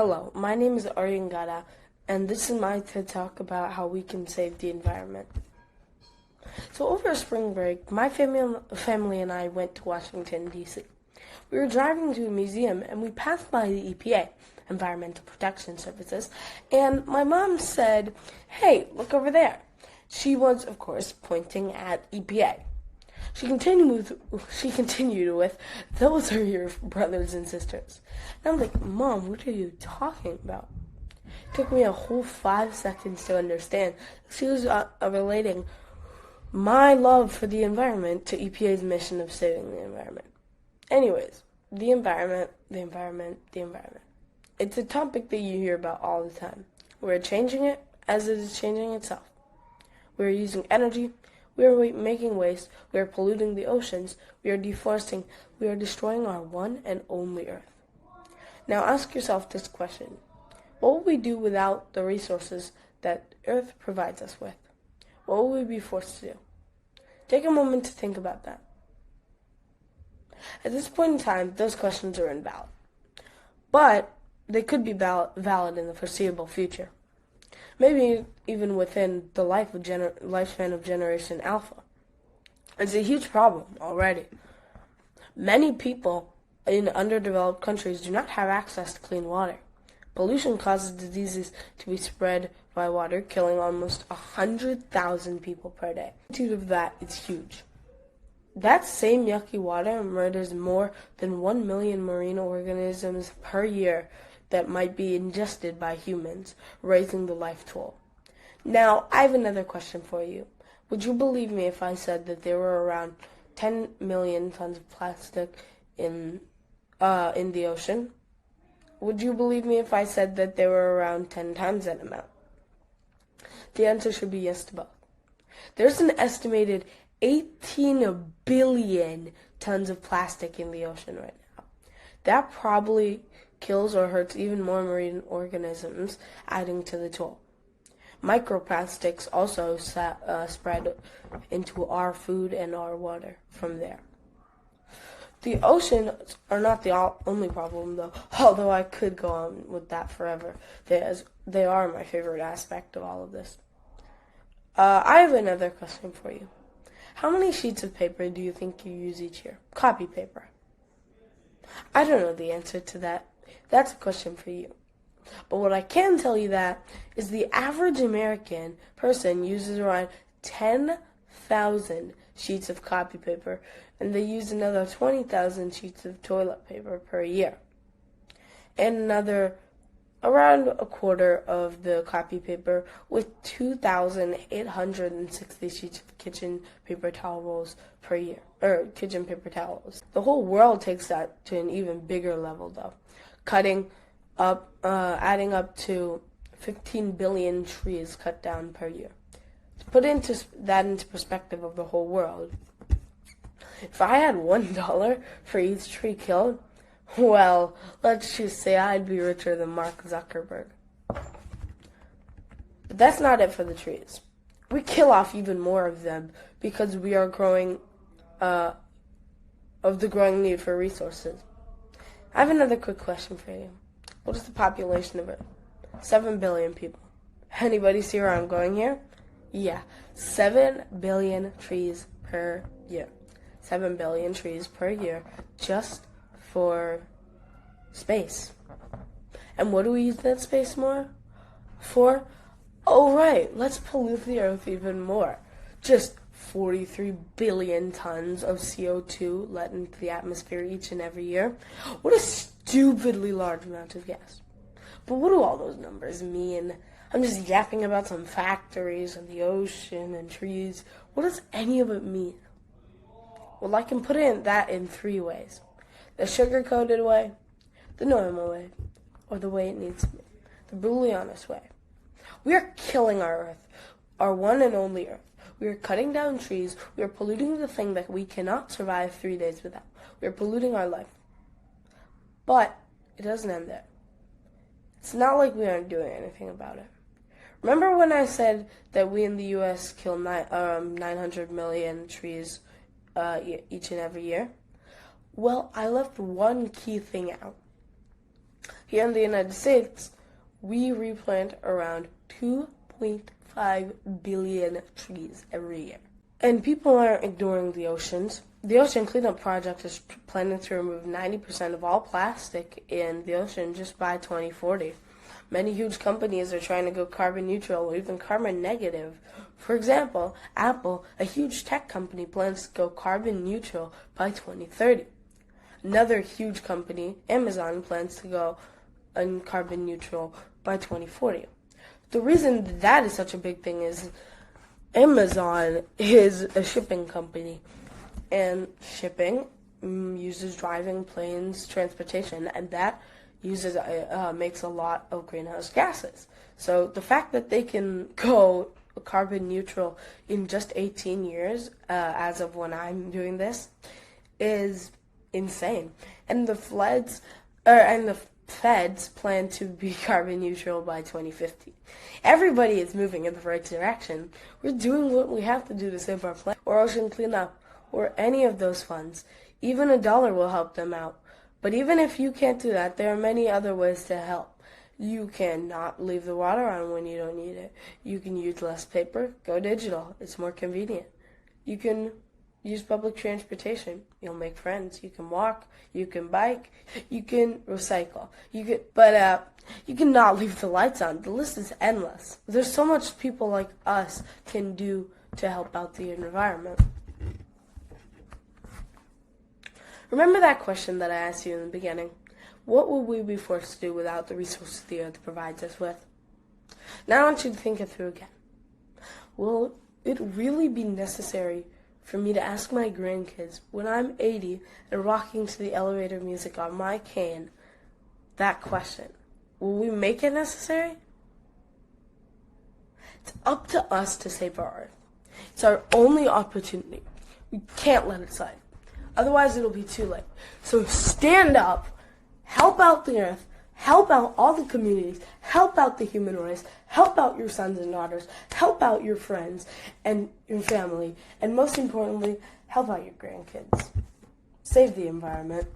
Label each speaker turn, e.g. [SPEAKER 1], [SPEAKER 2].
[SPEAKER 1] Hello, my name is Aaryan Gada, and this is my TED Talk about how we can save the environment. So over spring break, my family and I went to Washington, D.C. We were driving to a museum, and we passed by the EPA, Environmental Protection Services, and my mom said, "Hey, look over there." She was, of course, pointing at EPA. She continued with, "Those are your brothers and sisters." And I'm like, "Mom, what are you talking about?" It took me a whole 5 seconds to understand. She was relating my love for the environment to EPA's mission of saving the environment. Anyways, the environment. It's a topic that you hear about all the time. We're changing it as it is changing itself. We're using energy. We are making waste, we are polluting the oceans, we are deforesting, we are destroying our one and only Earth. Now ask yourself this question. What would we do without the resources that Earth provides us with? What would we be forced to do? Take a moment to think about that. At this point in time, those questions are invalid. But they could be valid in the foreseeable future. Maybe even within the lifespan of Generation Alpha. It's a huge problem already. Many people in underdeveloped countries do not have access to clean water. Pollution causes diseases to be spread by water, killing almost 100,000 people per day. The magnitude of that is huge. That same yucky water murders more than 1 million marine organisms per year that might be ingested by humans, raising the life toll. Now, I have another question for you. Would you believe me if I said that there were around 10 million tons of plastic in the ocean? Would you believe me if I said that there were around 10 times that amount? The answer should be yes to both. There's an estimated 18 billion tons of plastic in the ocean right now. That probably kills or hurts even more marine organisms, adding to the toll. Microplastics also spread into our food and our water from there. The oceans are not the only problem, though, although I could go on with that forever. They are my favorite aspect of all of this. I have another question for you. How many sheets of paper do you think you use each year? Copy paper. I don't know the answer to that. That's a question for you. But what I can tell you that is the average American person uses around 10,000 sheets of copy paper, and they use another 20,000 sheets of toilet paper per year. And another around a quarter of the copy paper with 2,860 sheets of kitchen paper towel rolls per year, or kitchen paper towels. The whole world takes that to an even bigger level, though, adding up to 15 billion trees cut down per year. To put that into perspective of the whole world, if I had $1 for each tree killed, well, let's just say I'd be richer than Mark Zuckerberg. But that's not it for the trees. We kill off even more of them because we are growing, of the growing need for resources. I have another quick question for you. What is the population of Earth? 7 billion people. Anybody see where I'm going here? Yeah, 7 billion trees per year. 7 billion trees per year just for space. And what do we use that space more for? Oh, right, let's pollute the Earth even more. Just 43 billion tons of CO2 let into the atmosphere each and every year. What a stupidly large amount of gas. But what do all those numbers mean? I'm just yapping about some factories and the ocean and trees. What does any of it mean? Well, I can put that in 3 ways. The sugar-coated way, the normal way, or the way it needs to be. The brutally honest way. We are killing our Earth, our one and only Earth. We are cutting down trees. We are polluting the thing that we cannot survive 3 days without. We are polluting our life. But it doesn't end there. It's not like we aren't doing anything about it. Remember when I said that we in the U.S. kill 900 million trees each and every year? Well, I left one key thing out. Here in the United States, we replant around 2.5 billion trees every year. And people aren't ignoring the oceans. The Ocean Cleanup Project is planning to remove 90% of all plastic in the ocean just by 2040. Many huge companies are trying to go carbon neutral or even carbon negative. For example, Apple, a huge tech company, plans to go carbon neutral by 2030. Another huge company, Amazon, plans to go carbon neutral by 2040. The reason that is such a big thing is Amazon is a shipping company, and shipping uses driving, planes, transportation, and that makes a lot of greenhouse gases. So the fact that they can go carbon neutral in just 18 years, as of when I'm doing this, is insane. And the feds plan to be carbon neutral by 2050. Everybody is moving in the right direction. We're doing what we have to do to save our planet, or ocean cleanup, or any of those funds. Even $1 will help them out. But even if you can't do that, there are many other ways to help. You can not leave the water on when you don't need it. You can use less paper. Go digital. It's more convenient. You can use public transportation. You'll make friends. You can walk. You can bike. You can recycle. But you cannot leave the lights on. The list is endless. There's so much people like us can do to help out the environment. Remember that question that I asked you in the beginning? What would we be forced to do without the resources the earth provides us with? Now I want you to think it through again. Will it really be necessary for me to ask my grandkids when I'm 80 and rocking to the elevator music on my cane that question? Will we make it necessary? It's up to us to save our earth. It's our only opportunity. We can't let it slide. Otherwise, it'll be too late. So stand up, help out the earth, help out all the communities, help out the human race, help out your sons and daughters, help out your friends and your family, and most importantly, help out your grandkids. Save the environment.